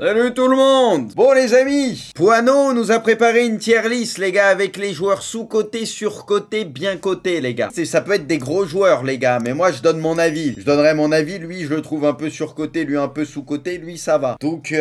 Salut tout le monde. Bon les amis, Poineau nous a préparé une tier list les gars, avec les joueurs sous-cotés, sur-cotés, bien cotés les gars. Ça peut être des gros joueurs les gars, mais moi je donne mon avis. Je donnerai mon avis, lui je le trouve un peu sur-coté, lui un peu sous-coté, lui ça va. Donc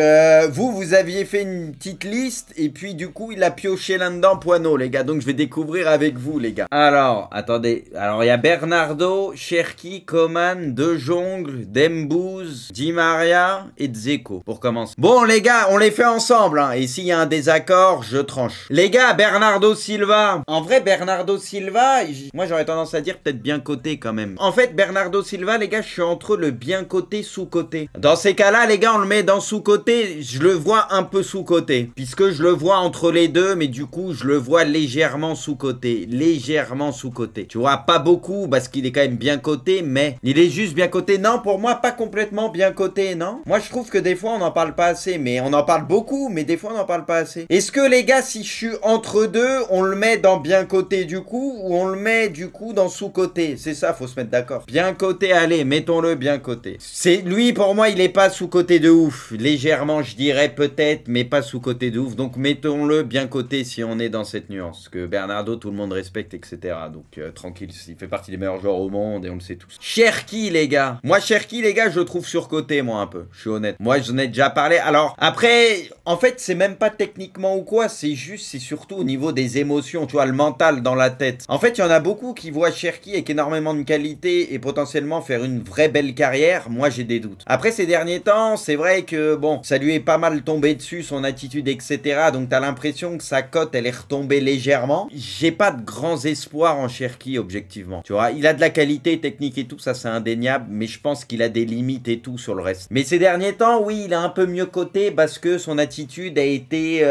vous aviez fait une petite liste, et puis du coup il a pioché là-dedans Poineau les gars, donc je vais découvrir avec vous les gars. Alors, attendez, alors il y a Bernardo, Cherki, Coman, De Jong, Dembouz, Di Maria et Dzeko pour commencer. Bon les gars, on les fait ensemble hein, et s'il y a un désaccord, je tranche. Les gars, Bernardo Silva. En vrai, Bernardo Silva, moi j'aurais tendance à dire peut-être bien coté quand même. En fait, Bernardo Silva, les gars, je suis entre le bien coté, sous-coté. Dans ces cas-là, les gars, on le met dans sous-coté. Je le vois un peu sous-coté, puisque je le vois entre les deux, mais du coup, je le vois légèrement sous-coté. Légèrement sous-coté. Tu vois, pas beaucoup, parce qu'il est quand même bien coté, mais il est juste bien coté. Non, pour moi, pas complètement bien coté, non? Moi, je trouve que des fois, on n'en parle pas assez. Mais on en parle beaucoup, mais des fois on n'en parle pas assez. Est-ce que les gars, si je suis entre deux, on le met dans bien côté du coup, ou on le met du coup dans sous côté? C'est ça, faut se mettre d'accord. Bien côté, allez, mettons-le bien côté. C'est lui, pour moi, il est pas sous côté de ouf. Légèrement, je dirais peut-être, mais pas sous côté de ouf. Donc mettons-le bien côté si on est dans cette nuance. Que Bernardo, tout le monde respecte, etc. Donc tranquille, il fait partie des meilleurs joueurs au monde et on le sait tous. Cherki, les gars. Moi, Cherki, les gars, je le trouve surcoté, moi un peu. Je suis honnête. Moi, j'en ai déjà parlé. Alors, après, en fait, c'est même pas techniquement ou quoi, c'est juste, c'est surtout au niveau des émotions, tu vois, le mental dans la tête. En fait, il y en a beaucoup qui voient Cherki avec énormément de qualité et potentiellement faire une vraie belle carrière. Moi, j'ai des doutes. Après, ces derniers temps, c'est vrai que, bon, ça lui est pas mal tombé dessus, son attitude, etc. Donc, t'as l'impression que sa cote, elle est retombée légèrement. J'ai pas de grands espoirs en Cherki, objectivement. Tu vois, il a de la qualité technique et tout, ça, c'est indéniable, mais je pense qu'il a des limites et tout sur le reste. Mais ces derniers temps, oui, il a un peu mieux parce que son attitude a été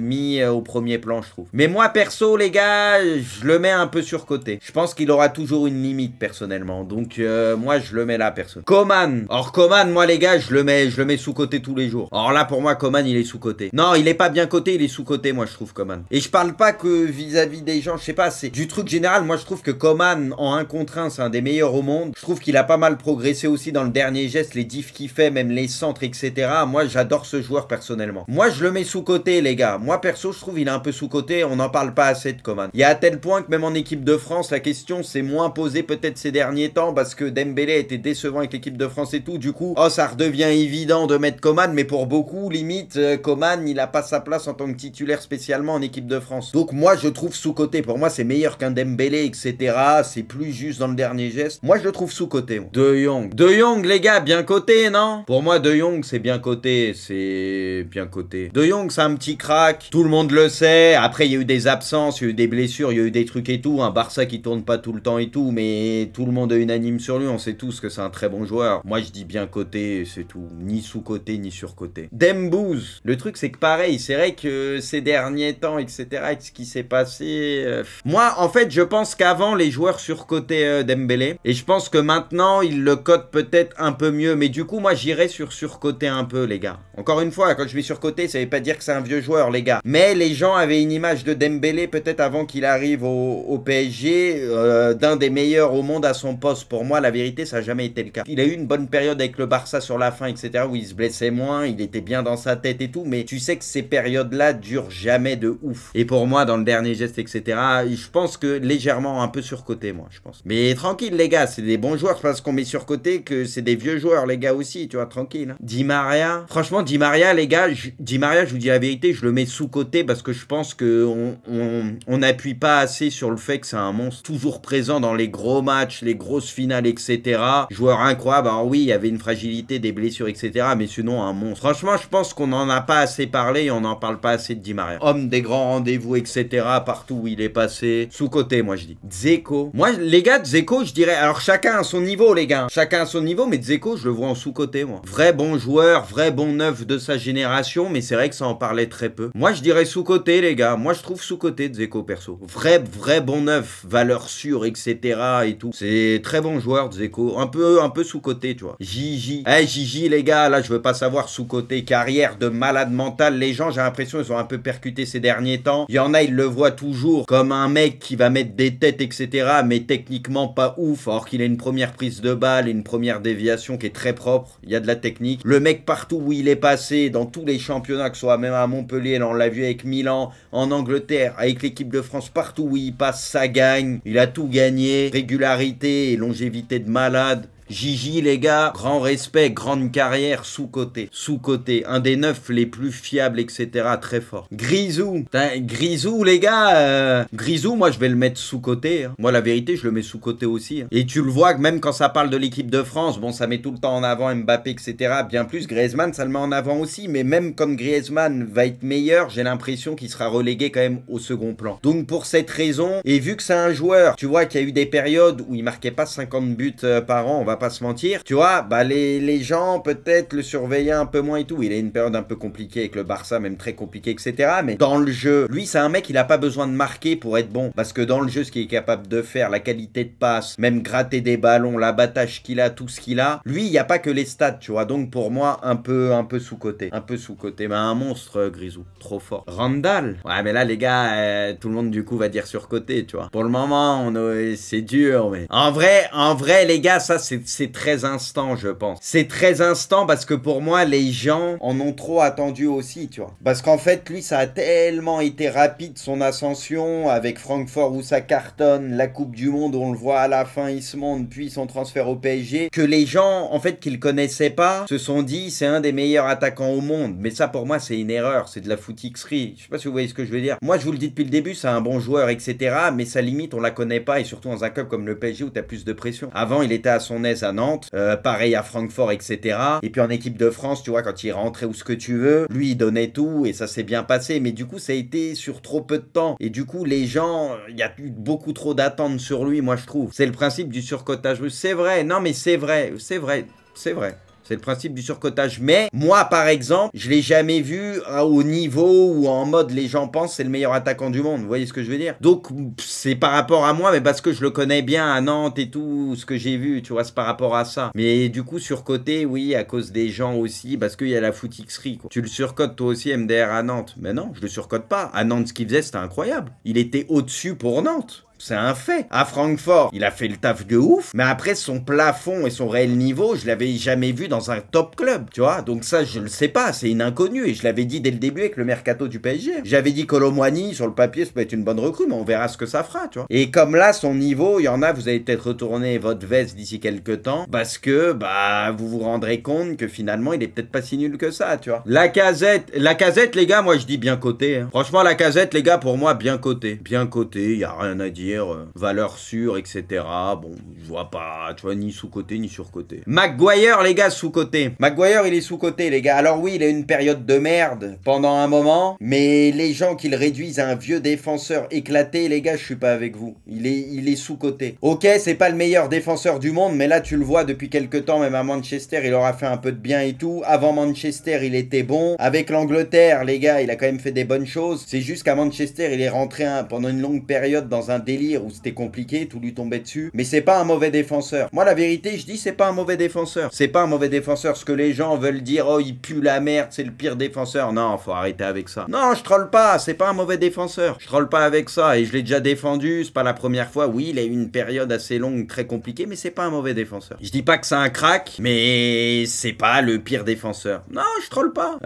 mis au premier plan, je trouve. Mais moi perso les gars, je le mets un peu surcoté. Je pense qu'il aura toujours une limite personnellement. Donc moi je le mets là perso. Coman. Or Coman, moi les gars, je le mets sous-coté tous les jours. Or là pour moi Coman il est sous-coté. Non, il est pas bien coté, il est sous-coté moi je trouve Coman. Et je parle pas que vis-à-vis des gens, je sais pas, c'est du truc général. Moi je trouve que Coman en 1 contre 1 c'est un des meilleurs au monde. Je trouve qu'il a pas mal progressé aussi dans le dernier geste, les diffs qu'il fait, même les centres, etc. Moi, j'adore ce joueur personnellement. Moi, je le mets sous-côté, les gars. Moi, perso, je trouve il est un peu sous-côté. On n'en parle pas assez de Coman. Il y a à tel point que même en équipe de France, la question s'est moins posée peut-être ces derniers temps parce que Dembélé était décevant avec l'équipe de France et tout. Du coup, oh, ça redevient évident de mettre Coman, mais pour beaucoup, limite, Coman, il a pas sa place en tant que titulaire spécialement en équipe de France. Donc, moi, je trouve sous-côté. Pour moi, c'est meilleur qu'un Dembélé, etc. C'est plus juste dans le dernier geste. Moi, je le trouve sous-côté. De Jong. De Jong, les gars, bien coté, non? Pour moi, De Jong, c'est bien coté, c'est bien coté. De Jong, c'est un petit crack, tout le monde le sait. Après, il y a eu des absences, il y a eu des blessures, il y a eu des trucs et tout. Un Barça qui tourne pas tout le temps et tout, mais tout le monde est unanime sur lui. On sait tous que c'est un très bon joueur. Moi, je dis bien coté, c'est tout. Ni sous-coté, ni sur-coté. Dembouz. Le truc, c'est que pareil, c'est vrai que ces derniers temps, etc., avec ce qui s'est passé... Moi, en fait, je pense qu'avant, les joueurs surcotaient Dembélé. Et je pense que maintenant, ils le cotent peut-être un peu mieux. Mais du coup, moi, j'irais sur surcoté un peu, les gars. Encore une fois, quand je vais surcoté, ça veut pas dire que c'est un vieux joueur, les gars. Mais les gens avaient une image de Dembélé, peut-être avant qu'il arrive au PSG, d'un des meilleurs au monde à son poste. Pour moi, la vérité, ça n'a jamais été le cas. Il a eu une bonne période avec le Barça sur la fin, etc., où il se blessait moins, il était bien dans sa tête et tout, mais tu sais que ces périodes-là durent jamais de ouf. Et pour moi, dans le dernier geste, etc., je pense que légèrement un peu surcoté, moi, je pense. Mais tranquille, les gars, c'est des bons joueurs, c'est parce qu'on met surcoté que c'est des vieux joueurs, les gars, aussi, tu vois, tranquille. Hein. Di Maria, franchement, Di Maria, les gars, Di Maria, je vous dis la vérité, je le mets sous-côté parce que je pense que on n'appuie pas assez sur le fait que c'est un monstre toujours présent dans les gros matchs, les grosses finales, etc. Joueur incroyable. Alors oui, il y avait une fragilité, des blessures, etc. Mais sinon, un monstre. Franchement, je pense qu'on n'en a pas assez parlé et on n'en parle pas assez de Di Maria. Homme des grands rendez-vous, etc. Partout où il est passé. Sous-côté, moi, je dis. Dzeko. Moi, les gars, Dzeko, je dirais... Alors, chacun à son niveau, les gars. Chacun à son niveau, mais Dzeko, je le vois en sous-côté, moi. Vrai bon joueur, vrai bon neuf de sa génération, mais c'est vrai que ça en parlait très peu. Moi, je dirais sous-côté, les gars. Moi, je trouve sous-côté Dzeko, perso. Vrai bon neuf, valeur sûre, etc. et tout. C'est très bon joueur, Dzeko. Un peu sous-côté, tu vois. Gigi. Gigi, les gars, là, je veux pas savoir sous-côté. Carrière de malade mental. Les gens, j'ai l'impression, ils sont un peu percutés ces derniers temps. Il y en a, ils le voient toujours comme un mec qui va mettre des têtes, etc. mais techniquement pas ouf, alors qu'il a une première prise de balle et une première déviation qui est très propre. Il y a de la technique. Le mec, partout où il est passé, dans tous les championnats, que ce soit même à Montpellier, là on l'a vu avec Milan, en Angleterre, avec l'équipe de France, partout où il passe, ça gagne. Il a tout gagné. Régularité et longévité de malade. Gigi, les gars, grand respect, grande carrière, sous-côté. Sous-côté. Un des 9 les plus fiables, etc. Très fort. Grisou. Grisou, les gars. Grisou, moi, je vais le mettre sous-côté. Hein. Moi, la vérité, je le mets sous-côté aussi. Hein. Et tu le vois que même quand ça parle de l'équipe de France, bon, ça met tout le temps en avant Mbappé, etc. Bien plus, Griezmann, ça le met en avant aussi. Mais même quand Griezmann va être meilleur, j'ai l'impression qu'il sera relégué quand même au second plan. Donc, pour cette raison, et vu que c'est un joueur, tu vois qu'il y a eu des périodes où il marquait pas 50 buts par an, on va pas se mentir, tu vois, bah les gens peut-être le surveillaient un peu moins et tout. Il a une période un peu compliquée avec le Barça, même très compliquée, etc. Mais dans le jeu, lui c'est un mec, il a pas besoin de marquer pour être bon, parce que dans le jeu, ce qu'il est capable de faire, la qualité de passe, même gratter des ballons, l'abattage qu'il a, tout ce qu'il a, lui il n'y a pas que les stats, tu vois. Donc pour moi un peu sous-côté, un peu sous-côté, mais un monstre Grisou, trop fort. Randall, ouais mais là les gars, tout le monde du coup va dire surcoté, tu vois. Pour le moment c'est dur, mais en vrai les gars, ça c'est très instant, je pense. C'est très instant parce que pour moi, les gens en ont trop attendu aussi, tu vois. Parce qu'en fait, lui, ça a tellement été rapide, son ascension, avec Francfort où ça cartonne, la Coupe du Monde où on le voit à la fin, il se monte, puis son transfert au PSG, que les gens, en fait, qui le connaissaient pas, se sont dit, c'est un des meilleurs attaquants au monde. Mais ça, pour moi, c'est une erreur, c'est de la footixerie. Je sais pas si vous voyez ce que je veux dire. Moi, je vous le dis depuis le début, c'est un bon joueur, etc. Mais sa limite, on la connaît pas, et surtout dans un club comme le PSG où t'as plus de pression. Avant, il était à son aise à Nantes. Pareil à Francfort, etc. Et puis en équipe de France, tu vois, quand il rentrait ou ce que tu veux, lui, il donnait tout et ça s'est bien passé. Mais du coup, ça a été sur trop peu de temps. Et du coup, les gens, il y a eu beaucoup trop d'attentes sur lui, moi, je trouve. C'est le principe du surcotage. C'est vrai, non, mais c'est vrai, c'est vrai, c'est vrai. C'est le principe du surcotage. Mais moi, par exemple, je l'ai jamais vu au niveau où en mode les gens pensent c'est le meilleur attaquant du monde. Vous voyez ce que je veux dire? Donc, c'est par rapport à moi, mais parce que je le connais bien à Nantes et tout, ce que j'ai vu, tu vois, c'est par rapport à ça. Mais du coup, surcoté, oui, à cause des gens aussi, parce qu'il y a la footixerie, quoi. Tu le surcotes toi aussi, MDR à Nantes. Mais non, je le surcote pas. À Nantes, ce qu'il faisait, c'était incroyable. Il était au-dessus pour Nantes. C'est un fait. À Francfort, il a fait le taf de ouf, mais après son plafond et son réel niveau, je l'avais jamais vu dans un top club, tu vois. Donc ça, je le sais pas, c'est une inconnue et je l'avais dit dès le début avec le mercato du PSG. J'avais dit Kolo Muani, sur le papier, ça peut être une bonne recrue, mais on verra ce que ça fera, tu vois. Et comme là, son niveau, il y en a, vous allez peut-être retourner votre veste d'ici quelques temps, parce que, bah, vous vous rendrez compte que finalement, il est peut-être pas si nul que ça, tu vois. La Casette, les gars, moi je dis bien coté. Hein. Franchement, la Casette, les gars, pour moi, bien coté. Bien coté, y a rien à dire. Valeur sûre, etc. Bon, je vois pas, tu vois, ni sous-côté, ni sur-côté. Maguire, les gars, sous-côté. Maguire, il est sous-côté, les gars. Alors oui, il a une période de merde pendant un moment, mais les gens qui le réduisent à un vieux défenseur éclaté, les gars, je suis pas avec vous. Il est sous-côté. Ok, c'est pas le meilleur défenseur du monde, mais là, tu le vois depuis quelques temps, même à Manchester, il aura fait un peu de bien et tout. Avant Manchester, il était bon. Avec l'Angleterre, les gars, il a quand même fait des bonnes choses. C'est juste qu'à Manchester, il est rentré pendant une longue période dans un délire où c'était compliqué, tout lui tombait dessus. Mais c'est pas un mauvais défenseur. Moi, la vérité, je dis, c'est pas un mauvais défenseur. C'est pas un mauvais défenseur. Ce que les gens veulent dire, oh, il pue la merde, c'est le pire défenseur. Non, faut arrêter avec ça. Non, je troll pas, c'est pas un mauvais défenseur. Je troll pas avec ça et je l'ai déjà défendu, c'est pas la première fois. Oui, il a eu une période assez longue, très compliquée, mais c'est pas un mauvais défenseur. Je dis pas que c'est un crack, mais c'est pas le pire défenseur. Non, je troll pas.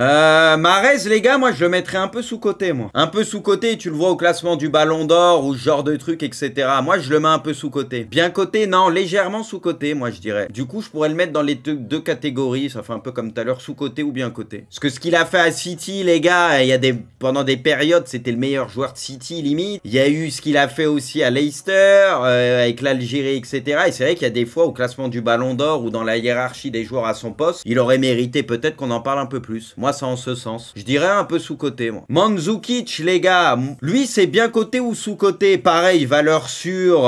Mahrez, les gars, moi, je le mettrais un peu sous-côté, moi. Un peu sous-côté, tu le vois au classement du Ballon d'Or ou ce genre de truc, etc. Moi, je le mets un peu sous-côté. Bien côté, non, légèrement sous-côté, moi, je dirais. Du coup, je pourrais le mettre dans les deux catégories. Ça fait un peu comme tout à l'heure, sous-côté ou bien côté. Parce que ce qu'il a fait à City, les gars, il y a pendant des périodes, c'était le meilleur joueur de City, limite. Il y a eu ce qu'il a fait aussi à Leicester, avec l'Algérie, etc. Et c'est vrai qu'il y a des fois, au classement du Ballon d'Or ou dans la hiérarchie des joueurs à son poste, il aurait mérité peut-être qu'on en parle un peu plus. Moi, c'est en ce sens. Je dirais un peu sous-côté, moi. Mandzukic, les gars, lui, c'est bien côté ou sous-côté. Pareil, valeur sûre,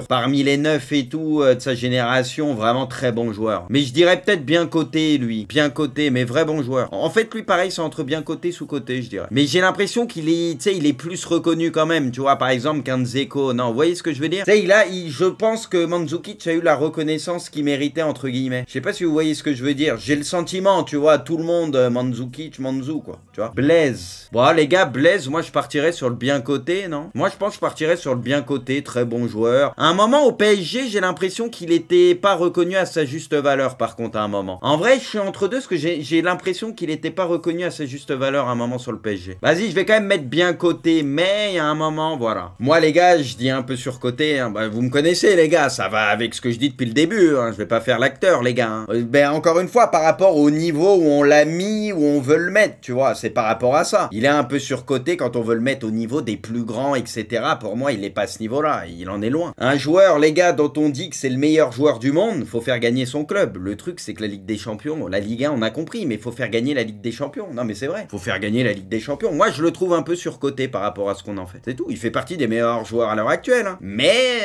parmi les 9 et tout de sa génération, vraiment très bon joueur. Mais je dirais peut-être bien coté, lui, bien coté, mais vrai bon joueur. En fait, lui, pareil, c'est entre bien coté, sous-côté, je dirais. Mais j'ai l'impression qu'il est, tu sais, il est plus reconnu quand même, tu vois, par exemple, qu'un Dzeko. Non, vous voyez ce que je veux dire? Tu sais, je pense que Mandzukic a eu la reconnaissance qu'il méritait, entre guillemets. Je sais pas si vous voyez ce que je veux dire. J'ai le sentiment, tu vois, tout le monde, Mandzukic, Mandzu, quoi, tu vois. Blaise. Bon, les gars, Blaise, moi, je partirais sur le bien coté, non? Moi, je pense que je partirais partirais sur le bien côté, très bon joueur. À un moment au PSG, j'ai l'impression qu'il était pas reconnu à sa juste valeur par contre à un moment. En vrai, je suis entre deux parce que j'ai l'impression qu'il était pas reconnu à sa juste valeur à un moment sur le PSG. Vas-y, je vais quand même mettre bien côté, mais il y a un moment, voilà. Moi les gars, je dis un peu surcoté, hein. Bah, vous me connaissez les gars, ça va avec ce que je dis depuis le début, hein. Je vais pas faire l'acteur les gars. Hein. Ben encore une fois, par rapport au niveau où on l'a mis, où on veut le mettre, tu vois, c'est par rapport à ça. Il est un peu surcoté quand on veut le mettre au niveau des plus grands, etc. Pour moi, il est pas à ce niveau-là, il en est loin. Un joueur, les gars, dont on dit que c'est le meilleur joueur du monde, faut faire gagner son club. Le truc, c'est que la Ligue des Champions, la Ligue 1, on a compris, mais faut faire gagner la Ligue des Champions. Non, mais c'est vrai, faut faire gagner la Ligue des Champions. Moi, je le trouve un peu surcoté par rapport à ce qu'on en fait. C'est tout, il fait partie des meilleurs joueurs à l'heure actuelle. Hein. Mais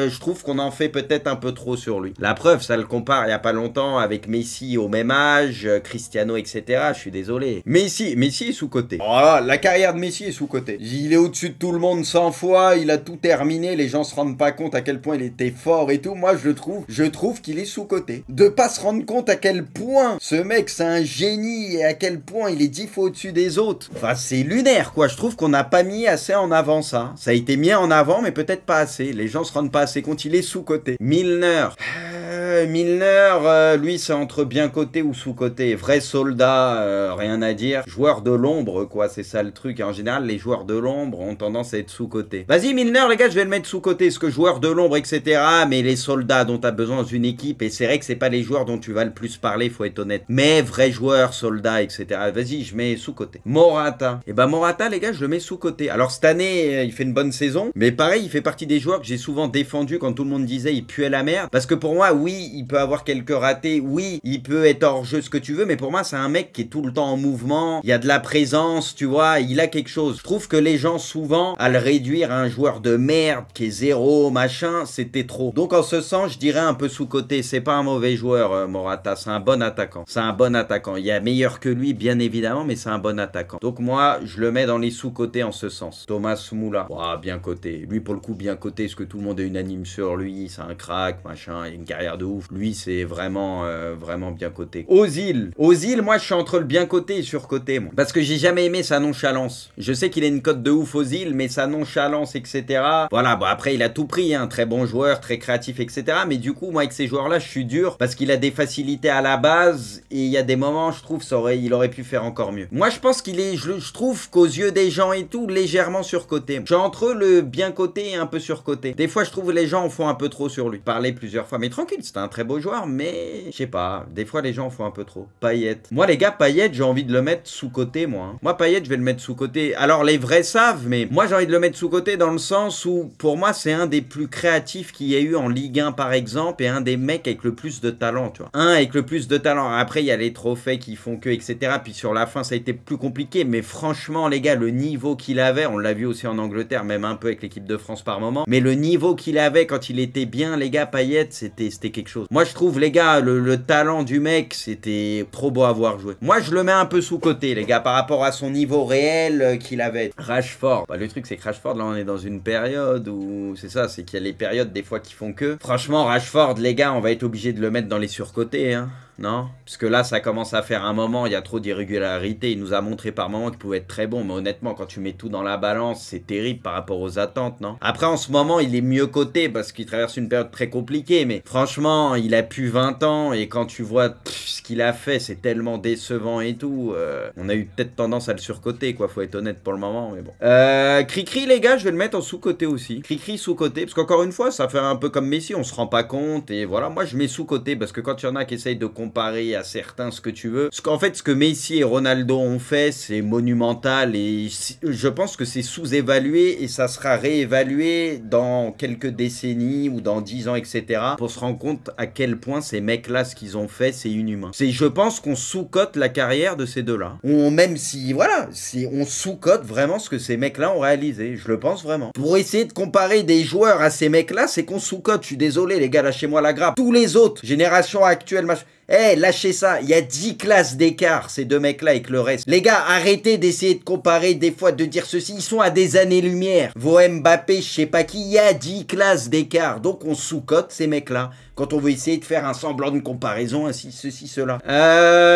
je trouve qu'on en fait peut-être un peu trop sur lui. La preuve, ça le compare il y a pas longtemps avec Messi au même âge, Cristiano, etc. Je suis désolé. Messi est sous-coté. Oh, la carrière de Messi est sous-coté. Il est au-dessus de tout le monde 100 fois, il a tout terminé, les gens se rendent pas compte à quel point il était fort et tout. Moi, je trouve qu'il est sous-coté. De pas se rendre compte à quel point ce mec, c'est un génie et à quel point il est 10 fois au-dessus des autres. Enfin, c'est lunaire, quoi. Je trouve qu'on n'a pas mis assez en avant ça. Ça a été mis en avant, mais peut-être pas assez. Les gens se rendent pas assez compte, il est sous-coté. Milner. Milner, lui, c'est entre bien côté ou sous-coté. Vrai soldat, rien à dire. Joueur de l'ombre, quoi, c'est ça le truc. Et en général, les joueurs de l'ombre ont tendance à être sous-coté. Vas-y, Milner, les gars, je vais le mettre sous-coté. Parce que joueur de l'ombre, etc. Mais les soldats dont tu as besoin dans une équipe, et c'est vrai que c'est pas les joueurs dont tu vas le plus parler, faut être honnête. Mais vrai joueur, soldat, etc. Vas-y, je mets sous-coté. Morata. Et ben Morata, les gars, je le mets sous-coté. Alors cette année, il fait une bonne saison. Mais pareil, il fait partie des joueurs que j'ai souvent défendu quand tout le monde disait il puait la merde. Parce que pour moi, oui, il peut avoir quelques ratés. Oui, il peut être hors jeu, ce que tu veux. Mais pour moi, c'est un mec qui est tout le temps en mouvement. Il y a de la présence, tu vois. Il a quelque chose. Je trouve que les gens, souvent, à le réduire à un joueur de merde qui est zéro, machin, c'était trop. Donc en ce sens, je dirais un peu sous-coté. C'est pas un mauvais joueur, Morata. C'est un bon attaquant. C'est un bon attaquant. Il y a meilleur que lui, bien évidemment, mais c'est un bon attaquant. Donc moi, je le mets dans les sous-cotés en ce sens. Thomas Moula. Oh, bien coté. Lui, pour le coup, bien coté, parce que tout le monde est unanime sur lui. C'est un crack, machin. Il a une carrière de ouf. Lui, c'est vraiment, vraiment bien coté. Ozil. Ozil, moi, je suis entre le bien coté et surcoté, moi. Parce que j'ai jamais aimé sa nonchalance. Je sais qu'il a une cote de ouf, Ozil, mais sa nonchalance, etc. Voilà, bon, après, il a tout pris, hein. Très bon joueur, très créatif, etc. Mais du coup, moi, avec ces joueurs-là, je suis dur parce qu'il a des facilités à la base et il y a des moments, je trouve, il aurait pu faire encore mieux. Moi, je pense qu'il est, je trouve qu'aux yeux des gens et tout, légèrement surcoté. Je suis entre le bien coté et un peu surcoté. Des fois, je trouve que les gens en font un peu trop sur lui. Parler plusieurs fois, mais tranquille, c'est un très beau joueur, mais je sais pas. Des fois, les gens en font un peu trop. Payet. Moi, les gars, Payet, j'ai envie de le mettre sous-coté, moi. Hein. Moi, Payet, je vais le mettre sous-coté. Alors, les vrais savent, mais moi, j'ai envie de le mettre sous-coté dans le sens où, pour moi, c'est un des plus créatifs qu'il y a eu en Ligue 1, par exemple, et un des mecs avec le plus de talent, tu vois. Un avec le plus de talent. Après, il y a les trophées qui font que, etc. Puis sur la fin, ça a été plus compliqué, mais franchement, les gars, le niveau qu'il avait, on l'a vu aussi en Angleterre, même un peu avec l'équipe de France par moment, mais le niveau qu'il avait quand il était bien, les gars, Payet, c'était quelque chose. Moi, je trouve, les gars, le talent du mec, c'était trop beau à voir jouer. Moi, je le mets un peu sous-coté, les gars, par rapport à son niveau réel qu'il avait. Rashford. Bah, le truc, c'est que Rashford, là, on est dans une période où, c'est ça, c'est qu'il y a les périodes, des fois, qui font que. Franchement, Rashford, les gars, on va être obligé de le mettre dans les surcotés, hein. Non? Parce que là, ça commence à faire un moment, il y a trop d'irrégularité. Il nous a montré par moments qu'il pouvait être très bon. Mais honnêtement, quand tu mets tout dans la balance, c'est terrible par rapport aux attentes, non? Après, en ce moment, il est mieux coté parce qu'il traverse une période très compliquée. Mais franchement, il a plus 20 ans. Et quand tu vois ce qu'il a fait, c'est tellement décevant et tout. On a eu peut-être tendance à le surcoter, quoi. Faut être honnête pour le moment, mais bon. Cricri, les gars, je vais le mettre en sous-coté aussi. Cricri sous-coté. Parce qu'encore une fois, ça fait un peu comme Messi. On se rend pas compte. Et voilà, moi, je mets sous-coté parce que quand il y en a qui essayent de comparer à certains ce que tu veux. Parce qu'en fait, ce que Messi et Ronaldo ont fait, c'est monumental et je pense que c'est sous-évalué et ça sera réévalué dans quelques décennies ou dans 10 ans, etc. pour se rendre compte à quel point ces mecs-là, ce qu'ils ont fait, c'est inhumain. Je pense qu'on sous-cote la carrière de ces deux-là. Même si, voilà, si on sous-cote vraiment ce que ces mecs-là ont réalisé. Je le pense vraiment. Pour essayer de comparer des joueurs à ces mecs-là, c'est qu'on sous-cote. Je suis désolé, les gars, lâchez-moi la grappe. Tous les autres, génération actuelle, machin. Eh, lâchez ça, il y a 10 classes d'écart, ces deux mecs-là, avec le reste. Les gars, arrêtez d'essayer de comparer, des fois, de dire ceci. Ils sont à des années-lumière. Vos Mbappé, je sais pas qui, il y a 10 classes d'écart. Donc, on sous-cote ces mecs-là. Quand on veut essayer de faire un semblant de comparaison, ainsi, ceci, cela.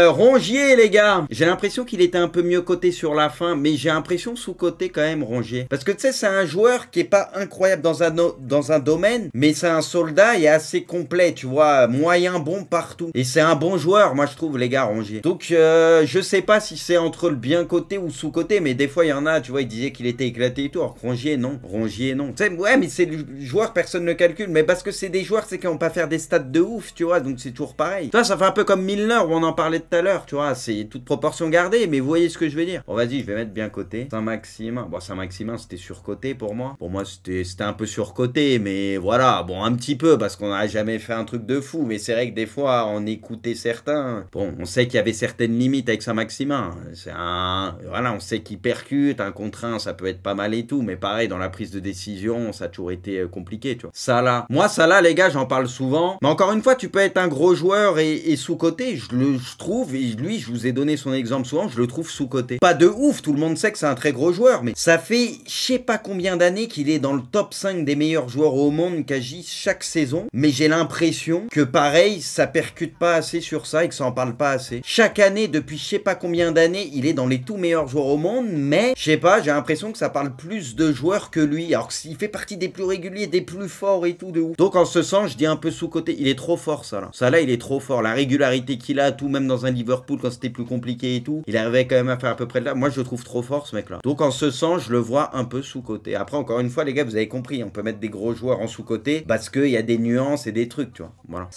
Rongier, les gars. J'ai l'impression qu'il était un peu mieux coté sur la fin, mais j'ai l'impression sous-coté quand même, Rongier. Parce que, tu sais, c'est un joueur qui est pas incroyable dans un domaine, mais c'est un soldat et assez complet, tu vois, moyen, bon partout. Et c'est un bon joueur, moi, je trouve, les gars, Rongier. Donc, je sais pas si c'est entre le bien coté ou sous-coté, mais des fois, il y en a, tu vois, il disait qu'il était éclaté et tout. Alors, Rongier, non. Rongier, non. Tu sais, ouais, mais c'est le joueur, personne ne calcule. Mais parce que c'est des joueurs, c'est qu'ils vont pas faire des stats de ouf, tu vois, donc c'est toujours pareil. Tu vois, ça fait un peu comme Milner, où on en parlait tout à l'heure, tu vois, c'est toute proportion gardée, mais vous voyez ce que je veux dire. Bon, vas-y, je vais mettre bien coté. Saint-Maximin, bon, Saint-Maximin, c'était surcoté pour moi. Pour moi, c'était un peu surcoté, mais voilà, bon, un petit peu, parce qu'on n'a jamais fait un truc de fou, mais c'est vrai que des fois, on écoutait certains. Bon, on sait qu'il y avait certaines limites avec Saint-Maximin. C'est un... Voilà, on sait qu'il percute, un contre un, ça peut être pas mal et tout, mais pareil, dans la prise de décision, ça a toujours été compliqué, tu vois. Salah. Moi, Salah, les gars, j'en parle souvent, mais encore une fois, tu peux être un gros joueur et sous-coté, je trouve, et lui, je vous ai donné son exemple souvent, je le trouve sous-coté. Pas de ouf, tout le monde sait que c'est un très gros joueur, mais ça fait je sais pas combien d'années qu'il est dans le top 5 des meilleurs joueurs au monde quasi chaque saison, mais j'ai l'impression que pareil, ça percute pas assez sur ça et que ça en parle pas assez. Chaque année, depuis je sais pas combien d'années, il est dans les tout meilleurs joueurs au monde, mais je sais pas, j'ai l'impression que ça parle plus de joueurs que lui, alors qu'il fait partie des plus réguliers, des plus forts et tout de ouf. Donc en ce sens, je dis un peu sous-coté, il est trop fort ça là. Ça là, il est trop fort, la régularité qu'il a, tout même dans un Liverpool quand c'était plus compliqué et tout, il arrivait quand même à faire à peu près de là. Moi je le trouve trop fort ce mec là. Donc en ce sens, je le vois un peu sous-coté. Après encore une fois les gars, vous avez compris, on peut mettre des gros joueurs en sous-coté parce qu'il y a des nuances et des trucs, tu vois. Voilà.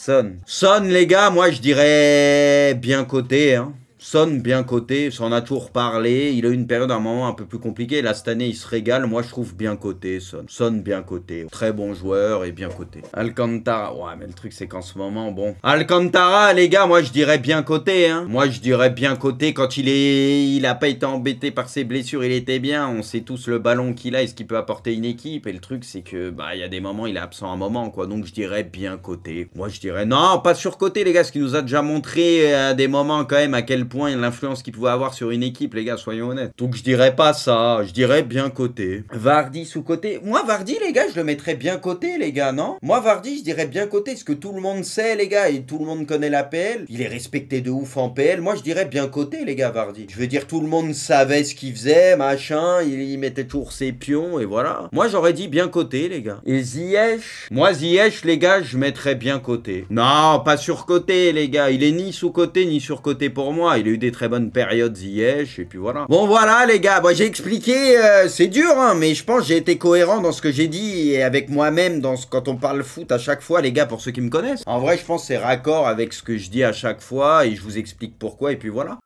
Son les gars, moi je dirais bien coté, hein. Son bien coté, ça en a toujours parlé, il a eu une période à un moment un peu plus compliquée, là cette année il se régale, moi je trouve bien coté Son bien coté, très bon joueur et bien coté. Alcantara, ouais mais le truc c'est qu'en ce moment, bon, Alcantara les gars, moi je dirais bien coté, hein, moi je dirais bien coté quand il a pas été embêté par ses blessures, il était bien, on sait tous le ballon qu'il a et ce qu'il peut apporter une équipe, et le truc c'est que, bah il y a des moments il est absent un moment quoi, donc je dirais bien coté. Moi je dirais, non pas surcoté les gars, ce qui nous a déjà montré à des moments quand même à quel point l'influence qu'il pouvait avoir sur une équipe, les gars, soyons honnêtes. Donc je dirais pas ça, je dirais bien coté. Vardy sous-coté. Moi, Vardy, les gars, je le mettrais bien coté, les gars, non? Moi, Vardy, je dirais bien coté, parce que tout le monde sait, les gars, et tout le monde connaît la PL. Il est respecté de ouf en PL. Moi, je dirais bien coté, les gars, Vardy. Je veux dire, tout le monde savait ce qu'il faisait, machin, il mettait toujours ses pions, et voilà. Moi, j'aurais dit bien coté, les gars. Et Ziyech? Moi, Ziyech, les gars, je mettrais bien coté. Non, pas surcoté, les gars. Il est ni sous-coté, ni surcoté pour moi. Il a eu des très bonnes périodes Ziyech, et puis voilà. Bon, voilà, les gars. Bon, j'ai expliqué, c'est dur, hein, mais je pense que j'ai été cohérent dans ce que j'ai dit, et avec moi-même, quand on parle foot à chaque fois, les gars, pour ceux qui me connaissent. En vrai, je pense que c'est raccord avec ce que je dis à chaque fois, et je vous explique pourquoi, et puis voilà.